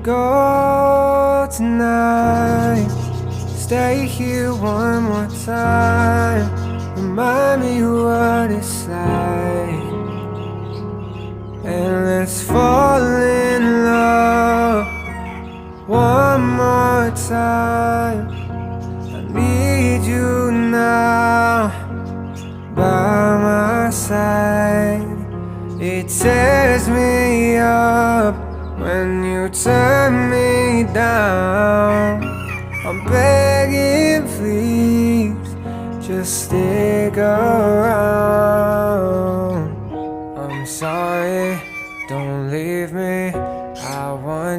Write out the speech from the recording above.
go tonight. Stay here one more time. Remind me what it's like, and let's fall in love one more time. I need you now by my side. It tears me up when you turn me down. I'm begging, please, just stick around. I'm sorry